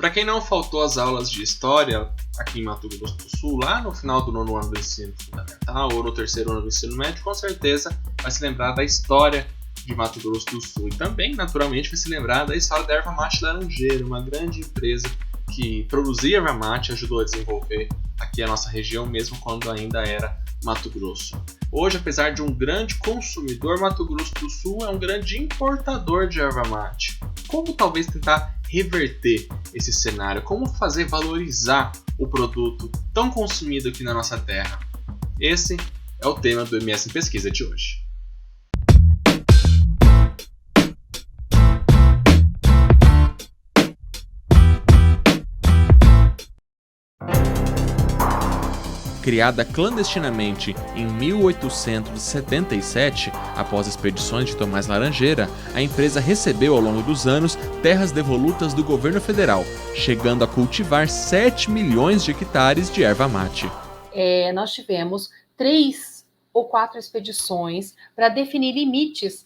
Para quem não faltou às aulas de história aqui em Mato Grosso do Sul, lá no final do 9º ano do ensino fundamental ou no 3º ano do ensino médio, com certeza vai se lembrar da história de Mato Grosso do Sul. E também, naturalmente, vai se lembrar da história da Erva Mate Laranjeira, uma grande empresa que produzia erva mate e ajudou a desenvolver aqui a nossa região, mesmo quando ainda era Mato Grosso. Hoje, apesar de um grande consumidor, Mato Grosso do Sul é um grande importador de erva mate. Como talvez tentar reverter esse cenário? Como fazer valorizar o produto tão consumido aqui na nossa terra? Esse é o tema do MS em Pesquisa de hoje. Criada clandestinamente em 1877, após expedições de Tomás Laranjeira, a empresa recebeu ao longo dos anos terras devolutas do governo federal, chegando a cultivar 7 milhões de hectares de erva mate. Nós tivemos 3 ou 4 expedições para definir limites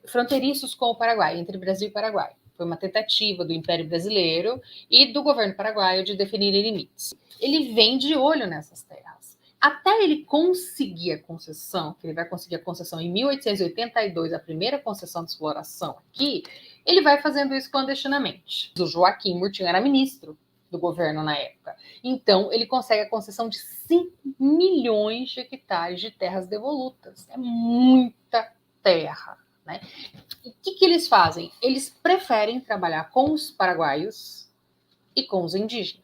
fronteiriços com o Paraguai, entre Brasil e Paraguai. Foi uma tentativa do Império Brasileiro e do governo paraguaio de definir limites. Ele vem de olho nessas terras. Até ele conseguir a concessão, que ele vai conseguir a concessão em 1882, a primeira concessão de exploração aqui, ele vai fazendo isso clandestinamente. O Joaquim Murtinho era ministro do governo na época. Então, ele consegue a concessão de 5 milhões de hectares de terras devolutas. É muita terra, né? E o que eles fazem? Eles preferem trabalhar com os paraguaios e com os indígenas.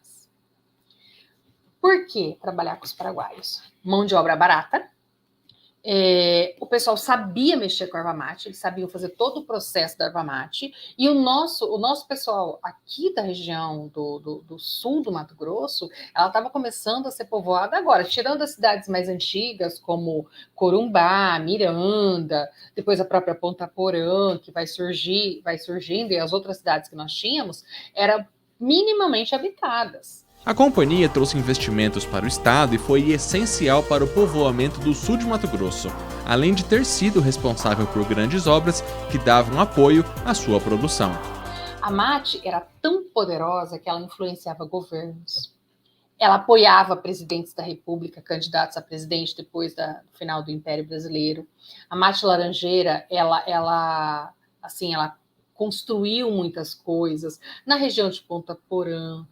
Por que trabalhar com os paraguaios? Mão de obra barata. O pessoal sabia mexer com a erva mate, eles sabiam fazer todo o processo da erva mate, e o nosso pessoal aqui da região do sul do Mato Grosso, ela estava começando a ser povoada agora, tirando as cidades mais antigas, como Corumbá, Miranda, depois a própria Ponta Porã, que vai surgindo, e as outras cidades que nós tínhamos, eram minimamente habitadas. A companhia trouxe investimentos para o estado e foi essencial para o povoamento do sul de Mato Grosso, além de ter sido responsável por grandes obras que davam apoio à sua produção. A mate era tão poderosa que ela influenciava governos. Ela apoiava presidentes da República, candidatos a presidente depois do final do Império Brasileiro. A mate laranjeira, ela construiu muitas coisas na região de Ponta Porã,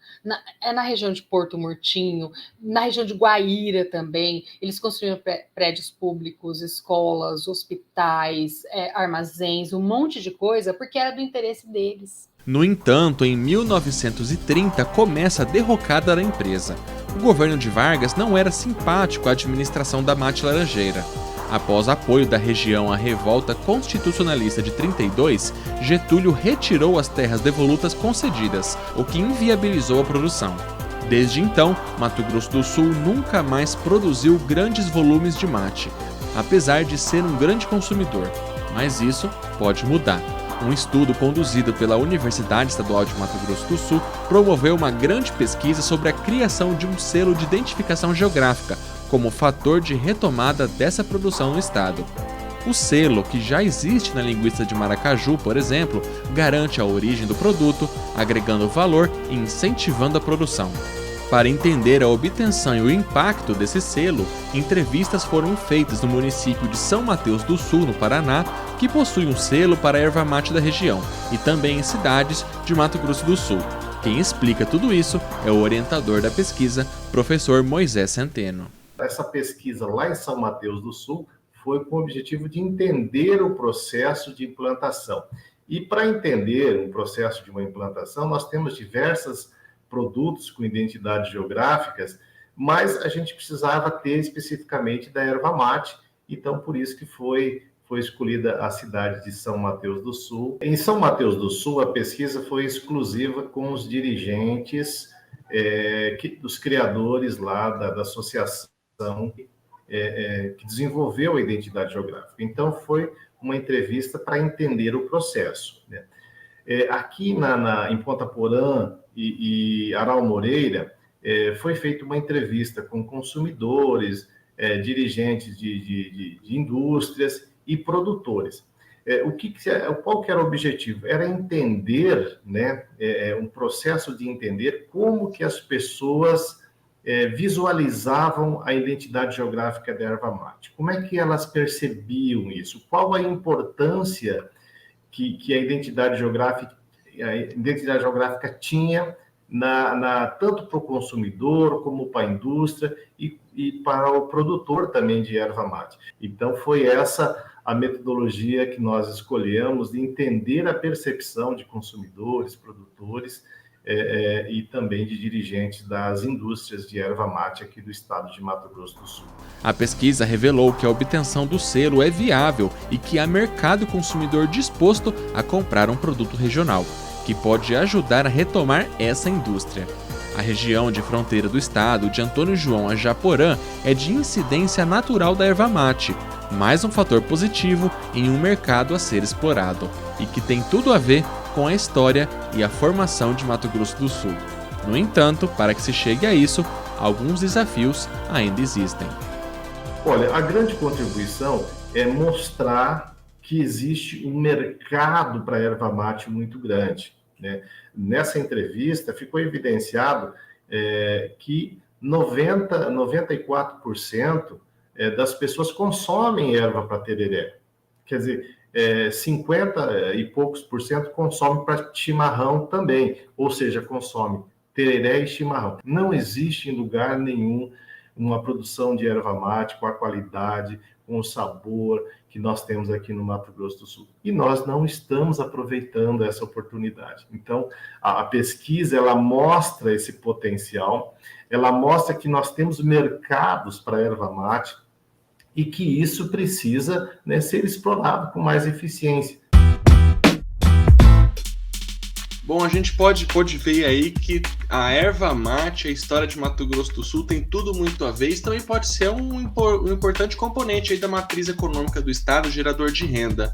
na região de Porto Murtinho, na região de Guaíra também. Eles construíram prédios públicos, escolas, hospitais, armazéns, um monte de coisa, porque era do interesse deles. No entanto, em 1930 começa a derrocada da empresa. O governo de Vargas não era simpático à administração da mate laranjeira. Após apoio da região à revolta constitucionalista de 32, Getúlio retirou as terras devolutas concedidas, o que inviabilizou a produção. Desde então, Mato Grosso do Sul nunca mais produziu grandes volumes de mate, apesar de ser um grande consumidor. Mas isso pode mudar. Um estudo conduzido pela Universidade Estadual de Mato Grosso do Sul promoveu uma grande pesquisa sobre a criação de um selo de identificação geográfica como fator de retomada dessa produção no estado. O selo, que já existe na linguiça de Maracaju, por exemplo, garante a origem do produto, agregando valor e incentivando a produção. Para entender a obtenção e o impacto desse selo, entrevistas foram feitas no município de São Mateus do Sul, no Paraná, que possui um selo para a erva mate da região, e também em cidades de Mato Grosso do Sul. Quem explica tudo isso é o orientador da pesquisa, professor Moisés Centeno. Essa pesquisa lá em São Mateus do Sul foi com o objetivo de entender o processo de implantação. E para entender o processo de uma implantação, nós temos diversos produtos com identidades geográficas, mas a gente precisava ter especificamente da erva mate, então por isso que foi escolhida a cidade de São Mateus do Sul. Em São Mateus do Sul, a pesquisa foi exclusiva com os dirigentes, dos criadores lá da associação que desenvolveu a identidade geográfica. Então, foi uma entrevista para entender o processo, né? Aqui em Ponta Porã e Aral Moreira, foi feita uma entrevista com consumidores, dirigentes de indústrias e produtores. qual que era o objetivo? Era entender, né, um processo de entender como que as pessoas visualizavam a identidade geográfica da erva mate. Como é que elas percebiam isso? Qual a importância que a identidade geográfica tinha tanto para o consumidor, como para a indústria e para o produtor também de erva mate. Então, foi essa a metodologia que nós escolhemos de entender a percepção de consumidores, produtores e também de dirigentes das indústrias de erva mate aqui do estado de Mato Grosso do Sul. A pesquisa revelou que a obtenção do selo é viável e que há mercado e consumidor disposto a comprar um produto regional, que pode ajudar a retomar essa indústria. A região de fronteira do estado, de Antônio João a Japorã, é de incidência natural da erva mate, mais um fator positivo em um mercado a ser explorado, e que tem tudo a ver com a história e a formação de Mato Grosso do Sul. No entanto, para que se chegue a isso, alguns desafios ainda existem. Olha, a grande contribuição é mostrar que existe um mercado para a erva mate muito grande, né? Nessa entrevista ficou evidenciado que 94% das pessoas consomem erva para tereré. Quer dizer, 50 e poucos por cento consomem para chimarrão também, ou seja, consome tereré e chimarrão. Não existe em lugar nenhum uma produção de erva mate com a qualidade, com o sabor que nós temos aqui no Mato Grosso do Sul. E nós não estamos aproveitando essa oportunidade. Então, a pesquisa, ela mostra esse potencial, ela mostra que nós temos mercados para a erva mate e que isso precisa, né, ser explorado com mais eficiência. Bom, a gente pode ver aí que a erva mate, a história de Mato Grosso do Sul tem tudo muito a ver e também pode ser um importante componente aí da matriz econômica do estado, gerador de renda.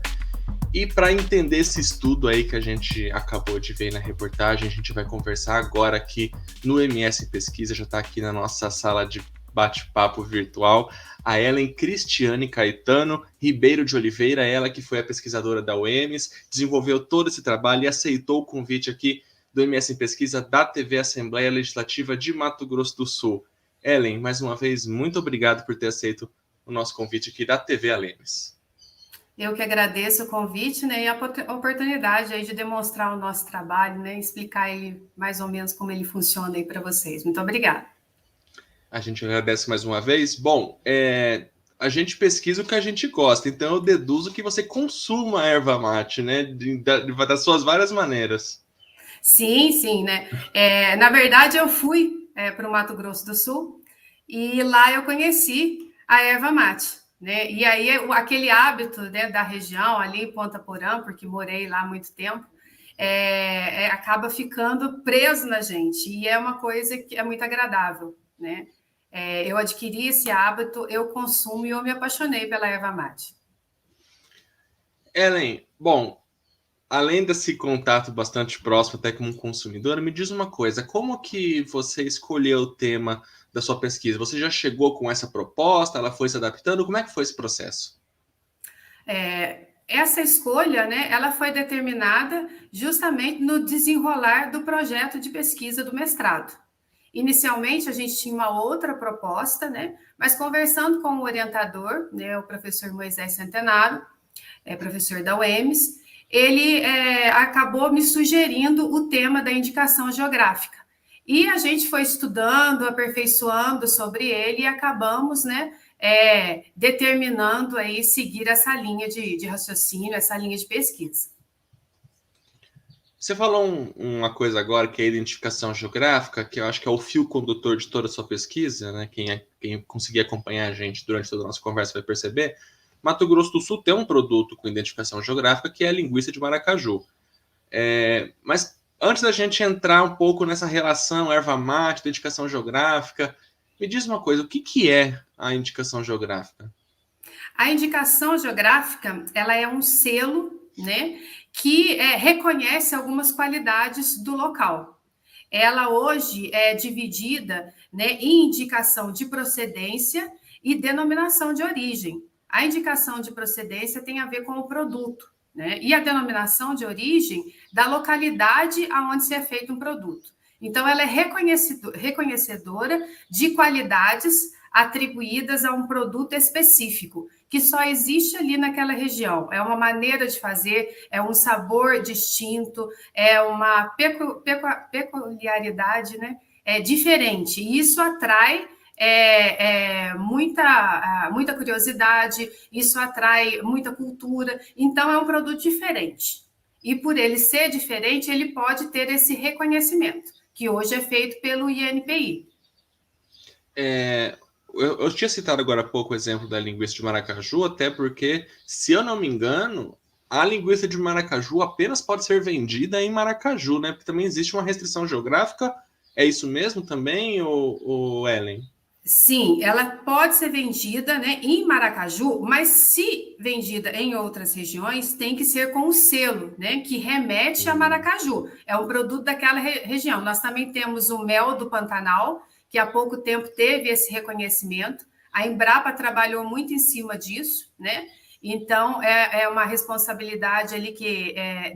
E para entender esse estudo aí que a gente acabou de ver na reportagem, a gente vai conversar agora aqui no MS Pesquisa, já está aqui na nossa sala de bate-papo virtual, a Ellen Cristiane Caetano Ribeiro de Oliveira, ela que foi a pesquisadora da UEMS, desenvolveu todo esse trabalho e aceitou o convite aqui do MS Pesquisa da TV Assembleia Legislativa de Mato Grosso do Sul. Ellen, mais uma vez, muito obrigado por ter aceito o nosso convite aqui da TV Alemes. Eu que agradeço o convite, né, e a oportunidade aí de demonstrar o nosso trabalho, né, explicar aí mais ou menos como ele funciona aí para vocês. Muito obrigada. A gente agradece mais uma vez. Bom, a gente pesquisa o que a gente gosta, então eu deduzo que você consuma a erva mate, né? Das suas várias maneiras. Sim, né? Na verdade, eu fui para o Mato Grosso do Sul e lá eu conheci a erva mate, né? E aí aquele hábito, né, da região ali em Ponta Porã, porque morei lá há muito tempo, acaba ficando preso na gente e é uma coisa que é muito agradável, né? Eu adquiri esse hábito, eu consumo e eu me apaixonei pela erva mate. Ellen, bom, além desse contato bastante próximo até como consumidora, me diz uma coisa, como que você escolheu o tema da sua pesquisa? Você já chegou com essa proposta, ela foi se adaptando? Como é que foi esse processo? Essa escolha, né, ela foi determinada justamente no desenrolar do projeto de pesquisa do mestrado. Inicialmente, a gente tinha uma outra proposta, né? Mas conversando com o orientador, né, o professor Moisés Centenaro, professor da UEMS, ele acabou me sugerindo o tema da indicação geográfica. E a gente foi estudando, aperfeiçoando sobre ele e acabamos, né, determinando aí seguir essa linha de raciocínio, essa linha de pesquisa. Você falou uma coisa agora, que é a identificação geográfica, que eu acho que é o fio condutor de toda a sua pesquisa, né? Quem conseguir acompanhar a gente durante toda a nossa conversa vai perceber. Mato Grosso do Sul tem um produto com identificação geográfica, que é a linguiça de maracaju. Mas antes da gente entrar um pouco nessa relação erva mate, identificação geográfica, me diz uma coisa, o que é a indicação geográfica? A indicação geográfica, ela é um selo, né, que reconhece algumas qualidades do local. Ela hoje é dividida, né, em indicação de procedência e denominação de origem. A indicação de procedência tem a ver com o produto, né? E a denominação de origem da localidade aonde se é feito um produto. Então, ela é reconhecedora de qualidades atribuídas a um produto específico, que só existe ali naquela região. É uma maneira de fazer, é um sabor distinto, é uma peculiaridade, né? É diferente. E isso atrai muita curiosidade, isso atrai muita cultura. Então, é um produto diferente. E por ele ser diferente, ele pode ter esse reconhecimento, que hoje é feito pelo INPI. Eu tinha citado agora há pouco o exemplo da linguiça de Maracaju, até porque, se eu não me engano, a linguiça de Maracaju apenas pode ser vendida em Maracaju, né? Porque também existe uma restrição geográfica. É isso mesmo também, ou Ellen? Sim, ela pode ser vendida, né, em Maracaju, mas se vendida em outras regiões, tem que ser com o selo, né, que remete a Maracaju. É um produto daquela região. Nós também temos o mel do Pantanal, que há pouco tempo teve esse reconhecimento. A Embrapa trabalhou muito em cima disso, né? Então, é uma responsabilidade ali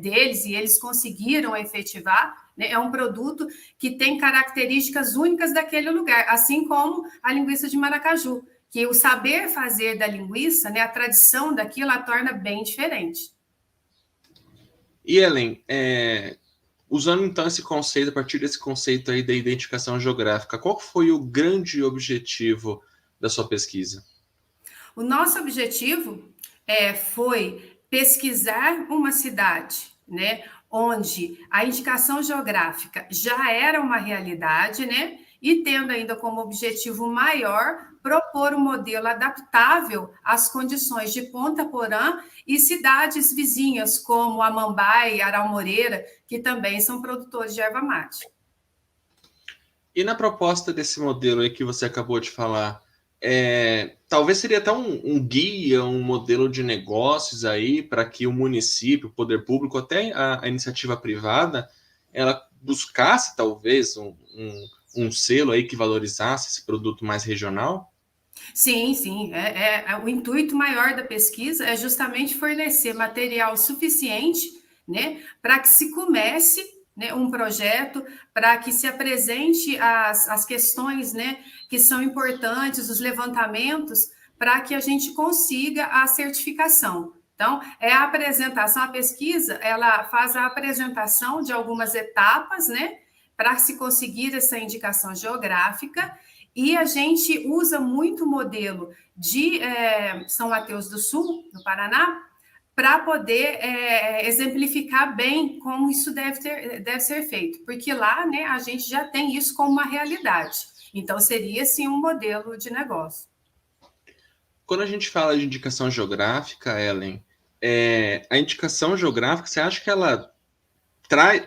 deles, e eles conseguiram efetivar, né? É um produto que tem características únicas daquele lugar, assim como a linguiça de Maracaju, que o saber fazer da linguiça, né, a tradição daquilo, a torna bem diferente. E, Ellen, usando então esse conceito, a partir desse conceito aí da identificação geográfica, qual foi o grande objetivo da sua pesquisa? O nosso objetivo foi pesquisar uma cidade, né, onde a indicação geográfica já era uma realidade, né, e tendo ainda como objetivo maior propor um modelo adaptável às condições de Ponta Porã e cidades vizinhas, como Amambai e Aral Moreira, que também são produtores de erva mate. E na proposta desse modelo aí que você acabou de falar, talvez seria até um guia, um modelo de negócios aí para que o município, o poder público, até a iniciativa privada, ela buscasse talvez um selo aí que valorizasse esse produto mais regional? Sim, sim. O intuito maior da pesquisa é justamente fornecer material suficiente, né, para que se comece, né, um projeto, para que se apresente as questões, né, que são importantes, os levantamentos, para que a gente consiga a certificação. Então, a apresentação, a pesquisa, ela faz a apresentação de algumas etapas, né, para se conseguir essa indicação geográfica. E a gente usa muito o modelo de São Mateus do Sul, no Paraná, para poder exemplificar bem como isso deve ser feito. Porque lá, né, a gente já tem isso como uma realidade. Então, seria, sim, um modelo de negócio. Quando a gente fala de indicação geográfica, Ellen, a indicação geográfica, você acha que ela traz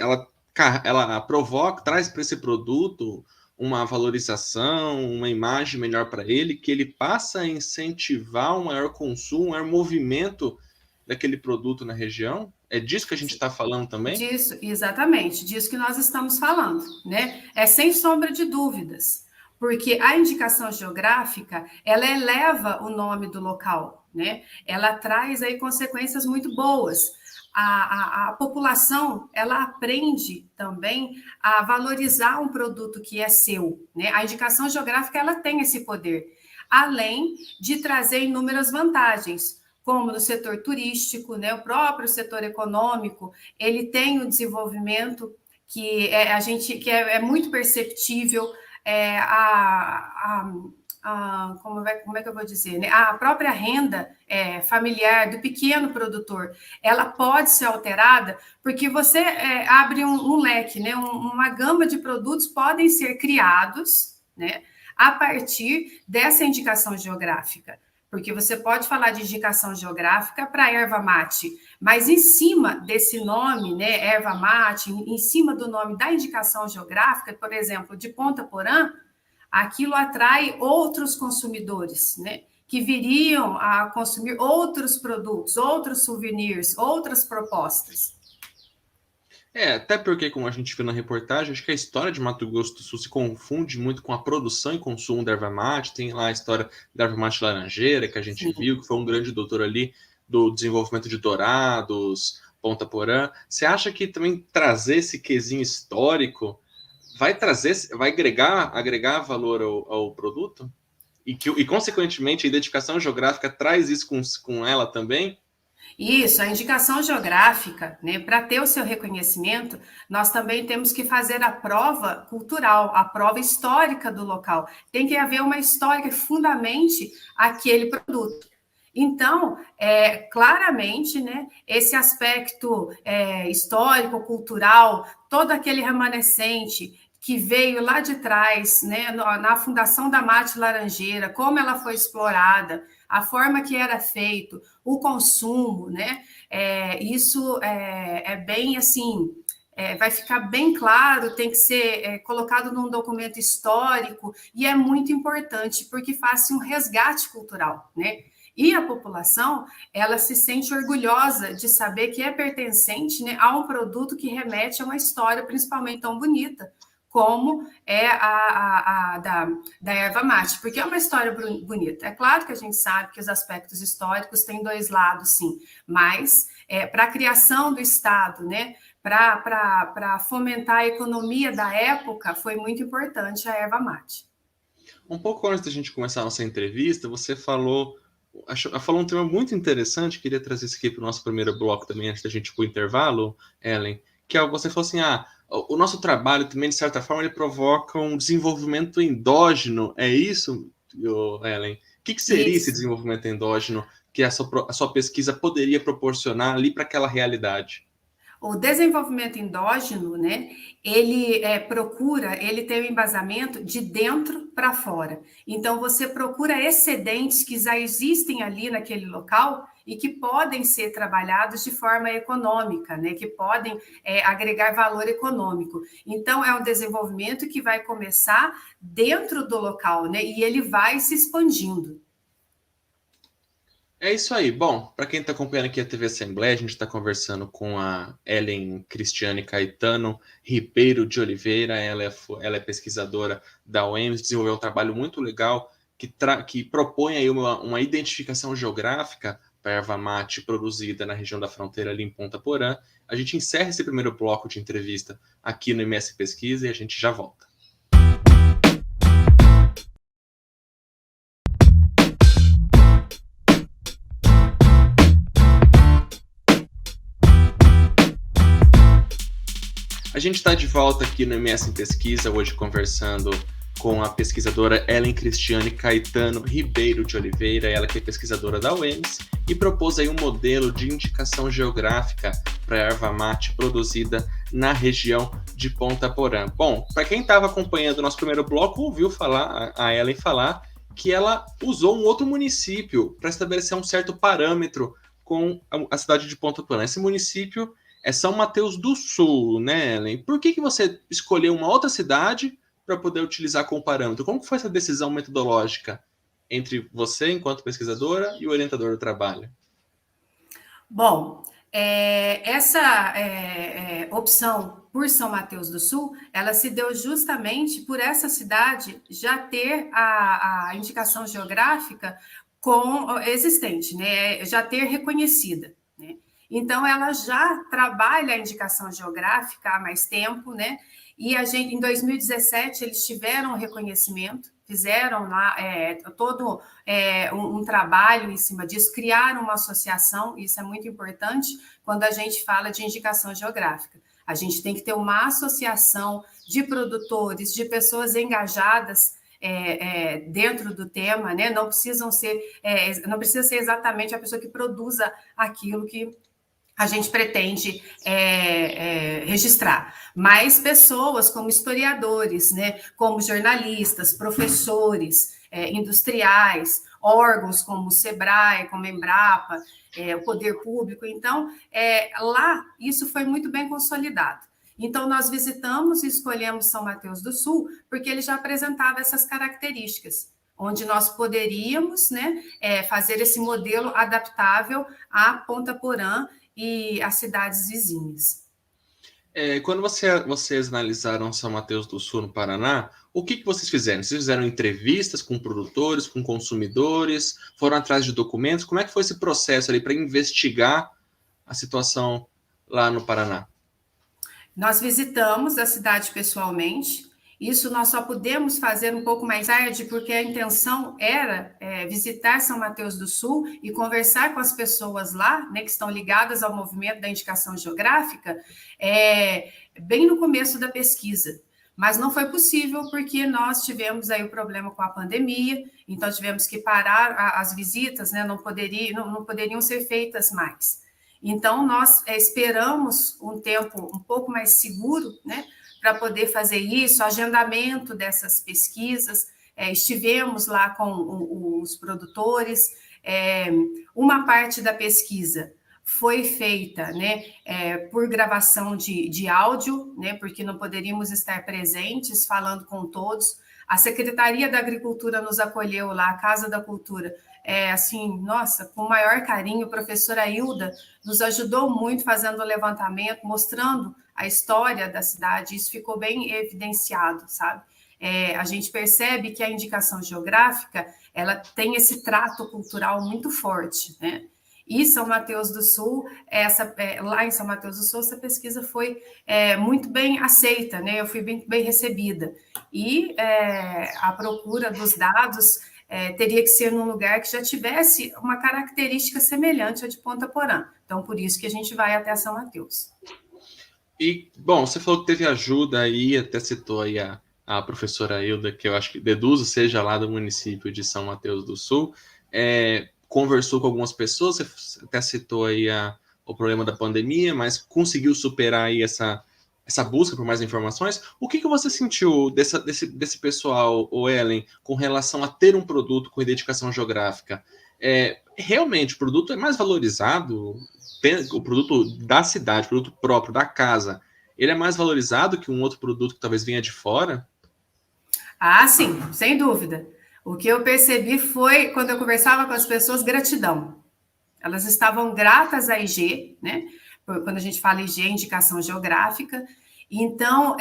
para esse produto uma valorização, uma imagem melhor para ele, que ele passa a incentivar um maior consumo, um maior movimento daquele produto na região? É disso que a gente está falando também? Disso, exatamente, disso que nós estamos falando, né? É sem sombra de dúvidas, porque a indicação geográfica, ela eleva o nome do local, né? Ela traz aí consequências muito boas. A população, ela aprende também a valorizar um produto que é seu, né? A indicação geográfica, ela tem esse poder, além de trazer inúmeras vantagens, como no setor turístico, né? O próprio setor econômico, ele tem um desenvolvimento que é muito perceptível, como é que eu vou dizer, né? A própria renda familiar do pequeno produtor, ela pode ser alterada porque você abre um leque, né? Uma gama de produtos podem ser criados, né, a partir dessa indicação geográfica. Porque você pode falar de indicação geográfica para erva mate, mas em cima desse nome, né, erva mate, em cima do nome da indicação geográfica, por exemplo, de Ponta Porã, aquilo atrai outros consumidores, né, que viriam a consumir outros produtos, outros souvenirs, outras propostas. Até porque, como a gente viu na reportagem, acho que a história de Mato Grosso do Sul se confunde muito com a produção e consumo da erva mate. Tem lá a história da erva mate laranjeira, que a gente viu, que foi um grande doutor ali do desenvolvimento de Dourados, Ponta Porã. Você acha que também trazer esse quesinho histórico vai agregar valor ao produto? E, consequentemente, a identificação geográfica traz isso com ela também? Isso, a indicação geográfica, né, para ter o seu reconhecimento, nós também temos que fazer a prova cultural, a prova histórica do local. Tem que haver uma história que fundamente aquele produto. Então, claramente, né, esse aspecto histórico, cultural, todo aquele remanescente que veio lá de trás, né, na fundação da mate laranjeira, como ela foi explorada, a forma que era feito, o consumo, né, isso é bem assim, vai ficar bem claro, tem que ser colocado num documento histórico, e é muito importante, porque faz um resgate cultural, né? E a população, ela se sente orgulhosa de saber que é pertencente, né, a um produto que remete a uma história, principalmente tão bonita, como é da erva mate, porque é uma história bonita. É claro que a gente sabe que os aspectos históricos têm dois lados, sim, mas para a criação do Estado, né, para fomentar a economia da época, foi muito importante a erva mate. Um pouco antes da gente começar a nossa entrevista, você falou um tema muito interessante, queria trazer isso aqui para o nosso primeiro bloco também, antes da gente ir para o intervalo, Ellen, que você falou assim, o nosso trabalho também, de certa forma, ele provoca um desenvolvimento endógeno, é isso, Ellen? O que seria esse desenvolvimento endógeno que a sua pesquisa poderia proporcionar ali para aquela realidade? O desenvolvimento endógeno, né, ele ele tem um embasamento de dentro para fora. Então, você procura excedentes que já existem ali naquele local e que podem ser trabalhados de forma econômica, né, que podem agregar valor econômico. Então, é um desenvolvimento que vai começar dentro do local, né, e ele vai se expandindo. É isso aí. Bom, para quem está acompanhando aqui a TV Assembleia, a gente está conversando com a Ellen Cristiane Caetano Ribeiro de Oliveira. Ela é pesquisadora da UEMS, desenvolveu um trabalho muito legal que propõe aí uma identificação geográfica para a erva mate produzida na região da fronteira ali em Ponta Porã. A gente encerra esse primeiro bloco de entrevista aqui no MS Pesquisa e a gente já volta. A gente está de volta aqui no MS em Pesquisa, hoje conversando com a pesquisadora Ellen Cristiane Caetano Ribeiro de Oliveira, ela que é pesquisadora da UEMS, e propôs aí um modelo de indicação geográfica para a erva mate produzida na região de Ponta Porã. Bom, para quem estava acompanhando o nosso primeiro bloco, ouviu a Ellen falar que ela usou um outro município para estabelecer um certo parâmetro com a cidade de Ponta Porã. Esse município é São Mateus do Sul, né, Ellen? Por que você escolheu uma outra cidade para poder utilizar como parâmetro? Como foi essa decisão metodológica entre você, enquanto pesquisadora, e o orientador do trabalho? Bom, essa opção por São Mateus do Sul, ela se deu justamente por essa cidade já ter a indicação geográfica existente, né? Já ter reconhecida, né? Então, ela já trabalha a indicação geográfica há mais tempo, né? E em 2017, eles tiveram um reconhecimento, fizeram lá todo um trabalho em cima disso, criaram uma associação, isso é muito importante quando a gente fala de indicação geográfica. A gente tem que ter uma associação de produtores, de pessoas engajadas dentro do tema, né? Não precisa ser exatamente a pessoa que produza aquilo que a gente pretende registrar, mas pessoas como historiadores, né, como jornalistas, professores, industriais, órgãos como o SEBRAE, como a Embrapa, o Poder Público. Então, lá, isso foi muito bem consolidado. Então, nós visitamos e escolhemos São Mateus do Sul, porque ele já apresentava essas características, onde nós poderíamos, né, fazer esse modelo adaptável à Ponta Porã e as cidades vizinhas. Quando vocês analisaram São Mateus do Sul, no Paraná, o que vocês fizeram? Vocês fizeram entrevistas com produtores, com consumidores, foram atrás de documentos? Como é que foi esse processo ali para investigar a situação lá no Paraná? Nós visitamos a cidade pessoalmente. Isso nós só pudemos fazer um pouco mais tarde, porque a intenção era visitar São Mateus do Sul e conversar com as pessoas lá, né, que estão ligadas ao movimento da indicação geográfica, bem no começo da pesquisa. Mas não foi possível porque nós tivemos aí o problema com a pandemia, então tivemos que parar as visitas, né, não poderiam ser feitas mais. Então, nós esperamos um tempo um pouco mais seguro, né, para poder fazer isso, agendamento dessas pesquisas, estivemos lá com os produtores, uma parte da pesquisa foi feita, né, por gravação de áudio, né, porque não poderíamos estar presentes falando com todos. A Secretaria da Agricultura nos acolheu lá, a Casa da Cultura, assim, nossa, com o maior carinho. A professora Hilda nos ajudou muito fazendo o levantamento, mostrando a história da cidade. Isso ficou bem evidenciado, sabe? A gente percebe que a indicação geográfica, ela tem esse trato cultural muito forte, né? E São Mateus do Sul, lá em São Mateus do Sul, essa pesquisa foi muito bem aceita, né? Eu fui bem recebida. E a procura dos dados teria que ser num lugar que já tivesse uma característica semelhante à de Ponta Porã. Então, por isso que a gente vai até São Mateus. E, bom, você falou que teve ajuda aí, até citou aí a professora Hilda, que eu acho que deduzo seja lá do município de São Mateus do Sul, conversou com algumas pessoas, você até citou aí o problema da pandemia, mas conseguiu superar aí essa busca por mais informações. O que você sentiu desse pessoal, Ellen, com relação a ter um produto com identificação geográfica? Realmente, o produto é mais valorizado, o produto da cidade, o produto próprio, da casa, ele é mais valorizado que um outro produto que talvez venha de fora? Ah, sim, sem dúvida. O que eu percebi foi, quando eu conversava com as pessoas, gratidão. Elas estavam gratas à IG, né? Quando a gente fala IG, indicação geográfica. Então,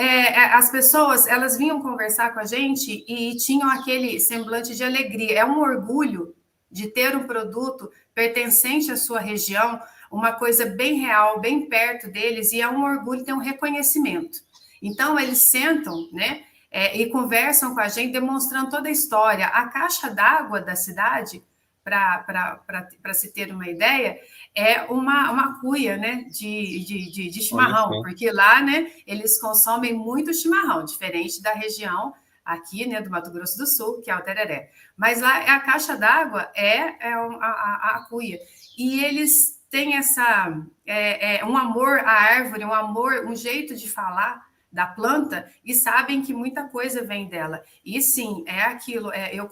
as pessoas, elas vinham conversar com a gente e tinham aquele semblante de alegria. É um orgulho de ter um produto pertencente à sua região, uma coisa bem real, bem perto deles, e é um orgulho ter um reconhecimento. Então, eles sentam, né? E conversam com a gente, demonstrando toda a história. A caixa d'água da cidade, para se ter uma ideia, é uma cuia, né, de chimarrão, porque lá, né, eles consomem muito chimarrão, diferente da região aqui, né, do Mato Grosso do Sul, que é o tereré. Mas lá a caixa d'água a cuia. E eles têm um amor à árvore, um jeito de falar da planta, e sabem que muita coisa vem dela. E sim, é aquilo, eu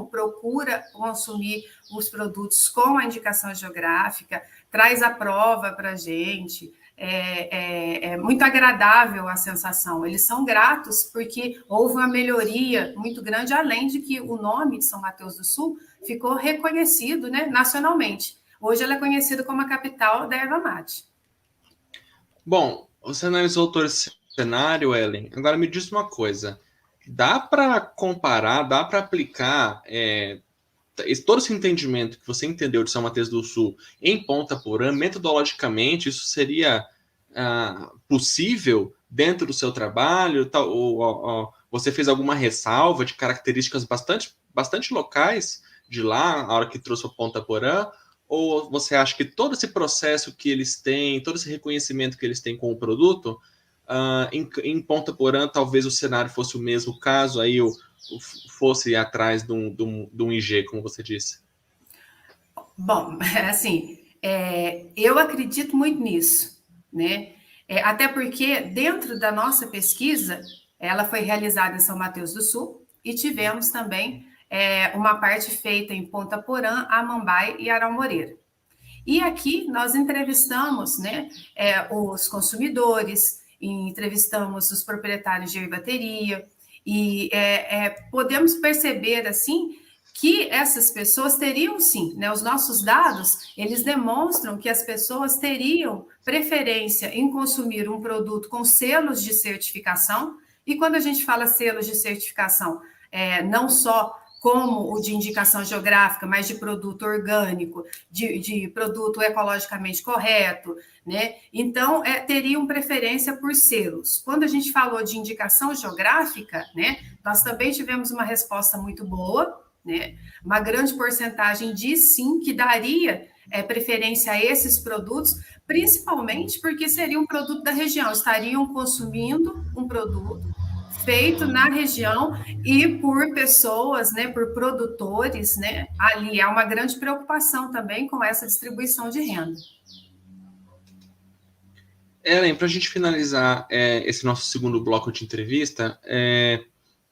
procura consumir os produtos com a indicação geográfica, traz a prova para a gente, é muito agradável a sensação. Eles são gratos porque houve uma melhoria muito grande, além de que o nome de São Mateus do Sul ficou reconhecido, né, nacionalmente. Hoje ela é conhecida como a capital da erva mate. Bom, você analisou todo esse cenário, Ellen. Agora me diz uma coisa. Dá para comparar, dá para aplicar todo esse entendimento que você entendeu de São Mateus do Sul em Ponta Porã, metodologicamente, isso seria possível dentro do seu trabalho? Ou você fez alguma ressalva de características bastante locais de lá, a hora que trouxe o Ponta Porã? Ou você acha que todo esse processo que eles têm, todo esse reconhecimento que eles têm com o produto, em Ponta Porã, talvez o cenário fosse o mesmo caso, aí fosse atrás de um IG, como você disse? Bom, assim, eu acredito muito nisso, né? Até porque dentro da nossa pesquisa, ela foi realizada em São Mateus do Sul e tivemos também uma parte feita em Ponta Porã, Amambai e Araumoreira. E aqui nós entrevistamos, né, os consumidores, entrevistamos os proprietários de ervateria e podemos perceber assim que essas pessoas teriam sim, né? Os nossos dados, eles demonstram que as pessoas teriam preferência em consumir um produto com selos de certificação, e quando a gente fala selos de certificação, não só como o de indicação geográfica, mas de produto orgânico, de produto ecologicamente correto, né? Então, teriam preferência por selos. Quando a gente falou de indicação geográfica, né, nós também tivemos uma resposta muito boa, né? Uma grande porcentagem diz sim que daria preferência a esses produtos, principalmente porque seria um produto da região, estariam consumindo um produto feito na região e por pessoas, né, por produtores, né, ali há uma grande preocupação também com essa distribuição de renda. Ellen, para a gente finalizar esse nosso segundo bloco de entrevista,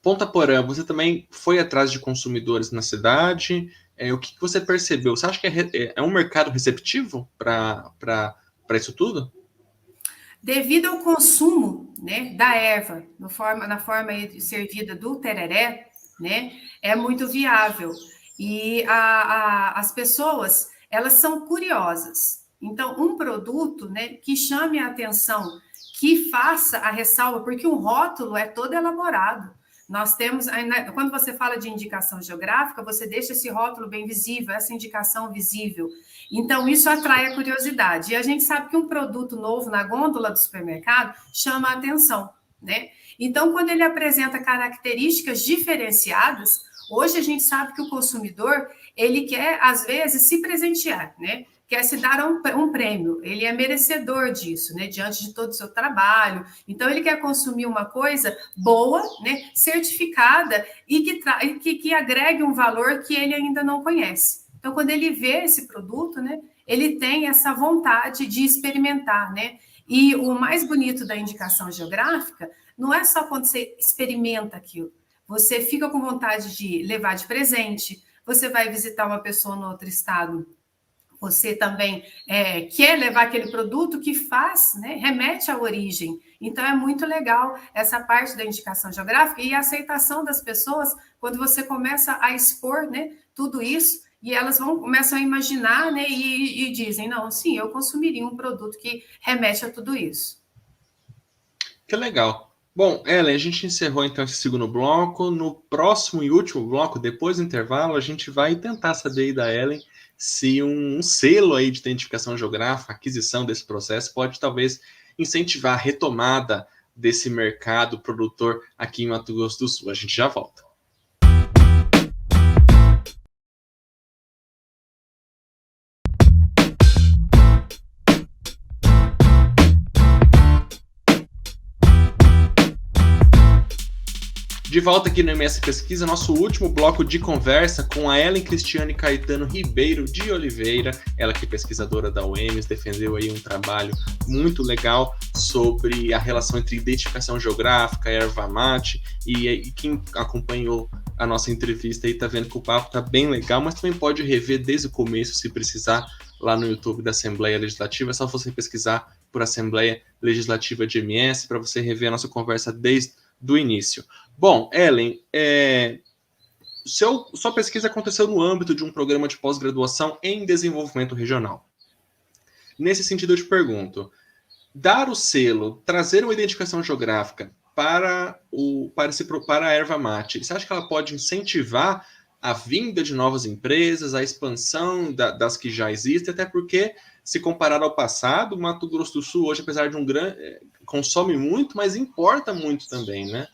Ponta Porã, você também foi atrás de consumidores na cidade? O que você percebeu? Você acha que é um mercado receptivo para isso tudo? Devido ao consumo, né, da erva na forma servida do tereré, né, é muito viável. E as pessoas, elas são curiosas. Então, um produto, né, que chame a atenção, que faça a ressalva, porque o rótulo é todo elaborado. Nós temos, quando você fala de indicação geográfica, você deixa esse rótulo bem visível, essa indicação visível. Então, isso atrai a curiosidade. E a gente sabe que um produto novo na gôndola do supermercado chama a atenção, né? Então, quando ele apresenta características diferenciadas, hoje a gente sabe que o consumidor, ele quer, às vezes, se presentear, né? Quer se dar um prêmio, ele é merecedor disso, né? Diante de todo o seu trabalho. Então, ele quer consumir uma coisa boa, né? Certificada e que agregue um valor que ele ainda não conhece. Então, quando ele vê esse produto, né? Ele tem essa vontade de experimentar, né? E o mais bonito da indicação geográfica não é só quando você experimenta aquilo. Você fica com vontade de levar de presente, você vai visitar uma pessoa no outro estado, você também quer levar aquele produto que faz, né, remete à origem. Então, é muito legal essa parte da indicação geográfica e a aceitação das pessoas quando você começa a expor, né, tudo isso, e elas começam a imaginar, né, e dizem, não, sim, eu consumiria um produto que remete a tudo isso. Que legal. Bom, Ellen, a gente encerrou então esse segundo bloco. No próximo e último bloco, depois do intervalo, a gente vai tentar saber aí da Ellen se um selo aí de identificação geográfica, aquisição desse processo, pode talvez incentivar a retomada desse mercado produtor aqui em Mato Grosso do Sul. A gente já volta. De volta aqui no MS Pesquisa, nosso último bloco de conversa com a Ellen Cristiane Caetano Ribeiro de Oliveira, ela que é pesquisadora da UEMS, defendeu aí um trabalho muito legal sobre a relação entre identificação geográfica, erva mate, e quem acompanhou a nossa entrevista aí tá vendo que o papo tá bem legal, mas também pode rever desde o começo, se precisar, lá no YouTube da Assembleia Legislativa, é só você pesquisar por Assembleia Legislativa de MS para você rever a nossa conversa desde do início. Bom, Ellen, sua pesquisa aconteceu no âmbito de um programa de pós-graduação em desenvolvimento regional. Nesse sentido, eu te pergunto, dar o selo, trazer uma identificação geográfica para a erva mate, você acha que ela pode incentivar a vinda de novas empresas, a expansão das que já existem, até porque, se comparado ao passado, o Mato Grosso do Sul hoje, apesar de consome muito, mas importa muito também, né?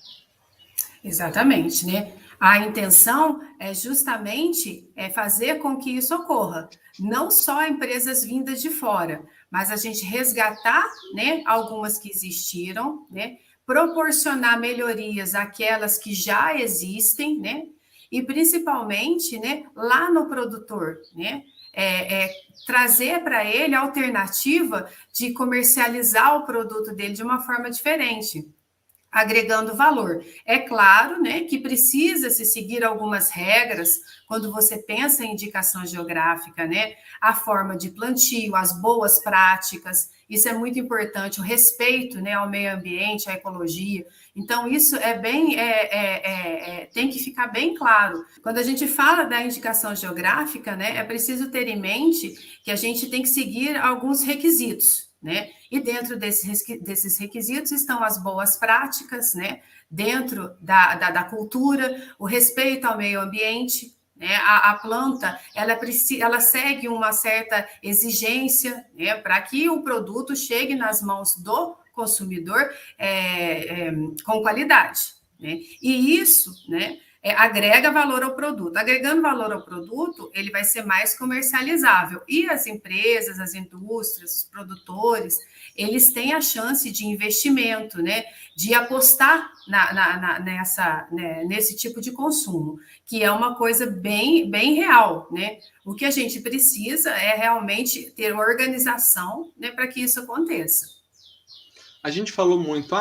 Exatamente, né? A intenção é justamente fazer com que isso ocorra. Não só empresas vindas de fora, mas a gente resgatar, né, algumas que existiram, né? Proporcionar melhorias àquelas que já existem, né? E principalmente, né, lá no produtor, né? Trazer para ele a alternativa de comercializar o produto dele de uma forma diferente, agregando valor. É claro, né, que precisa se seguir algumas regras quando você pensa em indicação geográfica, né? A forma de plantio, as boas práticas, isso é muito importante, o respeito, né, ao meio ambiente, à ecologia. Então, isso tem que ficar bem claro. Quando a gente fala da indicação geográfica, né, é preciso ter em mente que a gente tem que seguir alguns requisitos, né? E dentro desses requisitos estão as boas práticas, né? Dentro da cultura, o respeito ao meio ambiente, né? A planta, ela segue uma certa exigência, né? Para que o produto chegue nas mãos do consumidor com qualidade, né? E isso, né, agrega valor ao produto. Agregando valor ao produto, ele vai ser mais comercializável. E as empresas, as indústrias, os produtores, eles têm a chance de investimento, né, de apostar nesse tipo de consumo, que é uma coisa bem, bem real, né? O que a gente precisa é realmente ter organização, né, para que isso aconteça. A gente falou muito,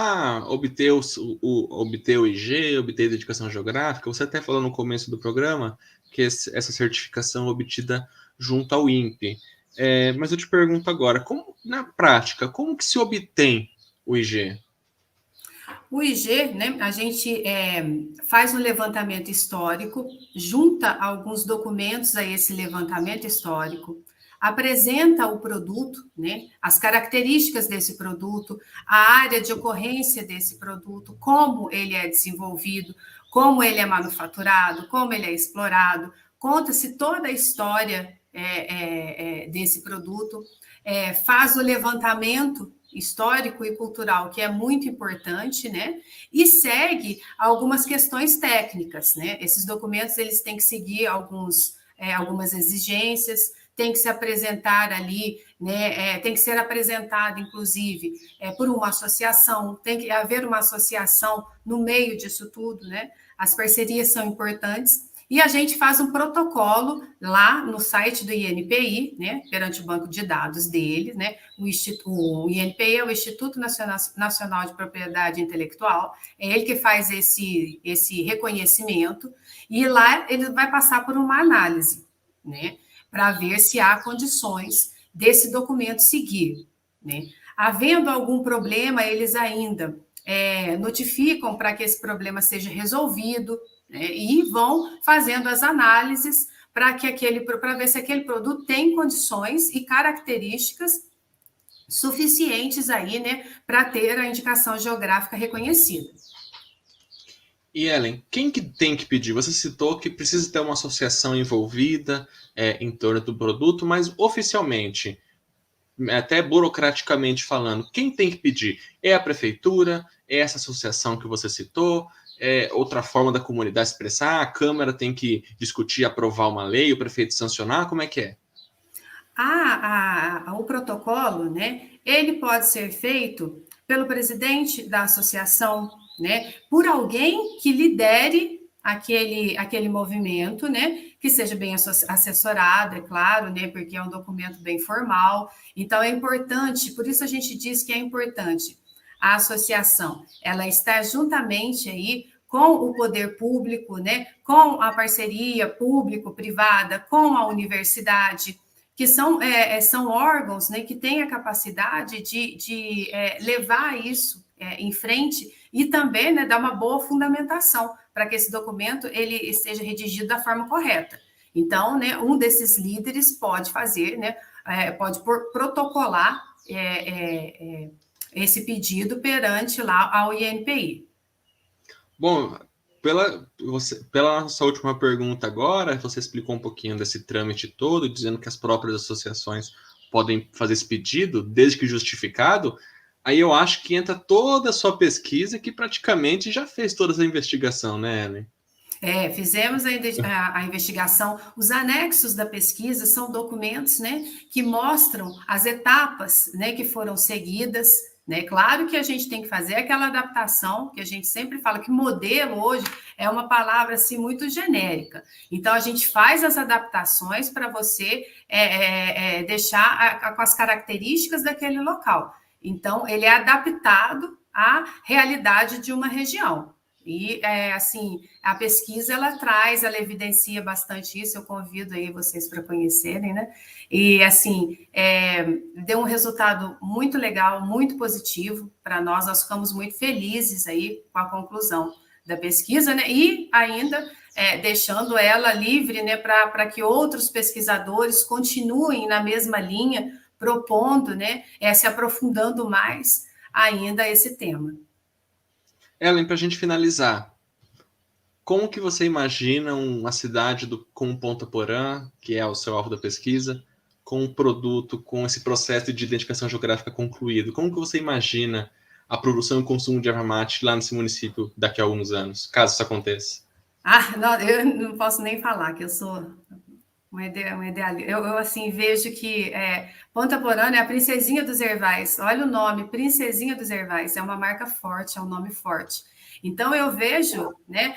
obter o IG, obter a dedicação geográfica. Você até falou no começo do programa que essa certificação obtida junto ao INPE. Mas eu te pergunto agora, na prática, como que se obtém o IG? O IG, né, a gente faz um levantamento histórico, junta alguns documentos a esse levantamento histórico, apresenta o produto, né, as características desse produto, a área de ocorrência desse produto, como ele é desenvolvido, como ele é manufaturado, como ele é explorado, conta-se toda a história desse produto, faz o levantamento histórico e cultural, que é muito importante, né? E segue algumas questões técnicas, né? Esses documentos, eles têm que seguir algumas exigências, tem que se apresentar ali, né? Tem que ser apresentado, inclusive, por uma associação, tem que haver uma associação no meio disso tudo, né? As parcerias são importantes. E a gente faz um protocolo lá no site do INPI, né, perante o banco de dados dele, né, o INPI é o Instituto Nacional de Propriedade Intelectual, é ele que faz esse reconhecimento, e lá ele vai passar por uma análise, né, para ver se há condições desse documento seguir, né. Havendo algum problema, eles ainda notificam para que esse problema seja resolvido, né, e vão fazendo as análises para ver se aquele produto tem condições e características suficientes aí, né, para ter a indicação geográfica reconhecida. E Ellen, quem que tem que pedir? Você citou que precisa ter uma associação envolvida em torno do produto, mas oficialmente, até burocraticamente falando, quem tem que pedir? É a prefeitura? É essa associação que você citou? Outra forma da comunidade expressar? A Câmara tem que discutir, aprovar uma lei, o prefeito sancionar? Como é que é? O protocolo, né, ele pode ser feito pelo presidente da associação, né, por alguém que lidere aquele movimento, né, que seja bem assessorado, é claro, né, porque é um documento bem formal. Então, é importante, por isso a gente diz que é importante a associação, ela está juntamente aí com o poder público, né, com a parceria público-privada, com a universidade, que são órgãos, né, que têm a capacidade de levar isso em frente e também, né, dar uma boa fundamentação para que esse documento ele seja redigido da forma correta. Então, né, um desses líderes pode fazer, né, pode protocolar esse pedido perante lá ao INPI. Bom, pela nossa última pergunta agora, você explicou um pouquinho desse trâmite todo, dizendo que as próprias associações podem fazer esse pedido, desde que justificado. Aí eu acho que entra toda a sua pesquisa, que praticamente já fez toda essa investigação, né, Ellen? Fizemos a investigação. Os anexos da pesquisa são documentos, né, que mostram as etapas, né, que foram seguidas, né? Claro que a gente tem que fazer aquela adaptação, que a gente sempre fala que modelo hoje é uma palavra assim, muito genérica. Então, a gente faz as adaptações para você deixar com as características daquele local. Então, ele é adaptado à realidade de uma região. E, assim, a pesquisa, ela evidencia bastante isso, eu convido aí vocês para conhecerem, né? E, assim, deu um resultado muito legal, muito positivo para nós, nós ficamos muito felizes aí com a conclusão da pesquisa, né? E ainda deixando ela livre, né, para que outros pesquisadores continuem na mesma linha, propondo, né, se aprofundando mais ainda esse tema. Ellen, para a gente finalizar, como que você imagina uma cidade com Ponta Porã, que é o seu alvo da pesquisa, com um produto, com esse processo de identificação geográfica concluído? Como que você imagina a produção e o consumo de erva mate lá nesse município daqui a alguns anos, caso isso aconteça? Não, eu não posso nem falar que eu sou uma idealista. Eu assim, vejo que Ponta Porã é a princesinha dos ervais. Olha o nome, Princesinha dos Ervais. É uma marca forte, é um nome forte. Então, eu vejo, né,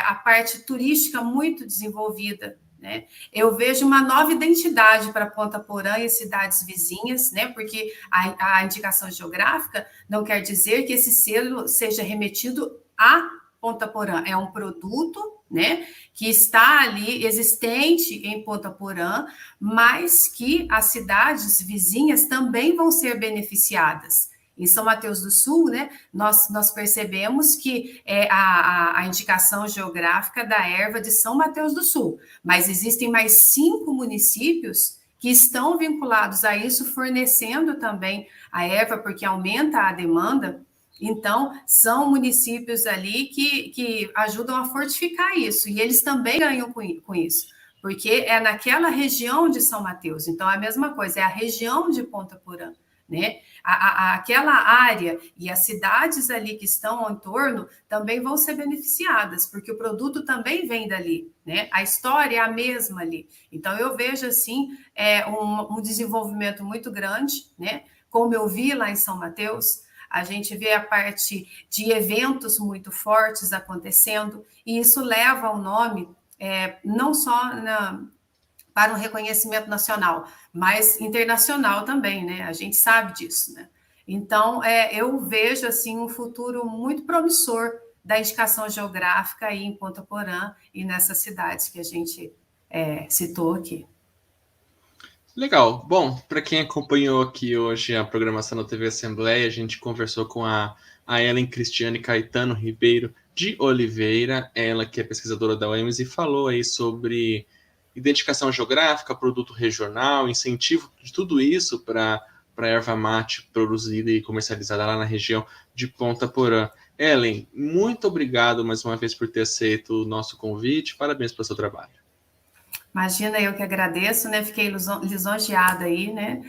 a parte turística muito desenvolvida, né? Eu vejo uma nova identidade para Ponta Porã e cidades vizinhas, né? Porque a indicação geográfica não quer dizer que esse selo seja remetido a Ponta Porã. É um produto, né, que está ali existente em Ponta Porã, mas que as cidades vizinhas também vão ser beneficiadas. Em São Mateus do Sul, né, nós percebemos que a indicação geográfica da erva de São Mateus do Sul, mas existem mais 5 municípios que estão vinculados a isso, fornecendo também a erva, porque aumenta a demanda. Então, são municípios ali que ajudam a fortificar isso, e eles também ganham com isso, porque é naquela região de São Mateus. Então, é a mesma coisa, é a região de Ponta Porã, né? Aquela área e as cidades ali que estão ao entorno também vão ser beneficiadas, porque o produto também vem dali, né? A história é a mesma ali. Então, eu vejo, assim, um desenvolvimento muito grande, né? Como eu vi lá em São Mateus, a gente vê a parte de eventos muito fortes acontecendo, e isso leva o nome não só para um reconhecimento nacional, mas internacional também, né? A gente sabe disso, né? Então, eu vejo, assim, um futuro muito promissor da indicação geográfica aí em Ponta Porã e nessas cidades que a gente citou aqui. Legal. Bom, para quem acompanhou aqui hoje a programação da TV Assembleia, a gente conversou com a Ellen Cristiane Caetano Ribeiro de Oliveira, ela que é pesquisadora da UEMS, e falou aí sobre identificação geográfica, produto regional, incentivo de tudo isso para a erva mate produzida e comercializada lá na região de Ponta Porã. Ellen, muito obrigado mais uma vez por ter aceito o nosso convite. Parabéns pelo seu trabalho. Imagina, eu que agradeço, né? Fiquei lisonjeada aí, né?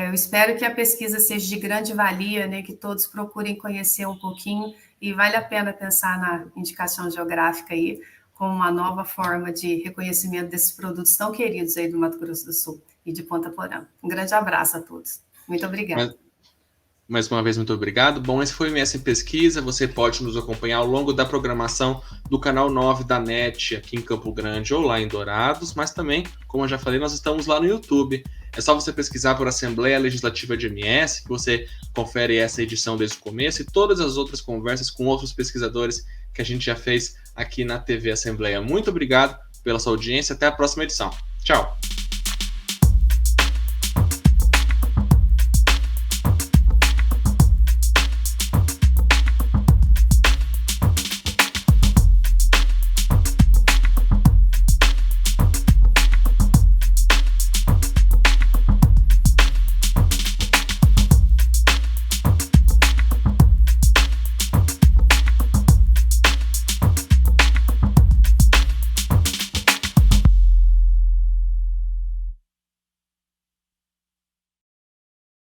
Eu espero que a pesquisa seja de grande valia, né? Que todos procurem conhecer um pouquinho, e vale a pena pensar na indicação geográfica aí como uma nova forma de reconhecimento desses produtos tão queridos aí do Mato Grosso do Sul e de Ponta Porã. Um grande abraço a todos. Muito obrigada. Mais uma vez, muito obrigado. Bom, esse foi o MS em Pesquisa. Você pode nos acompanhar ao longo da programação do canal 9 da NET, aqui em Campo Grande ou lá em Dourados, mas também, como eu já falei, nós estamos lá no YouTube. É só você pesquisar por Assembleia Legislativa de MS, que você confere essa edição desde o começo e todas as outras conversas com outros pesquisadores que a gente já fez aqui na TV Assembleia. Muito obrigado pela sua audiência. Até a próxima edição. Tchau!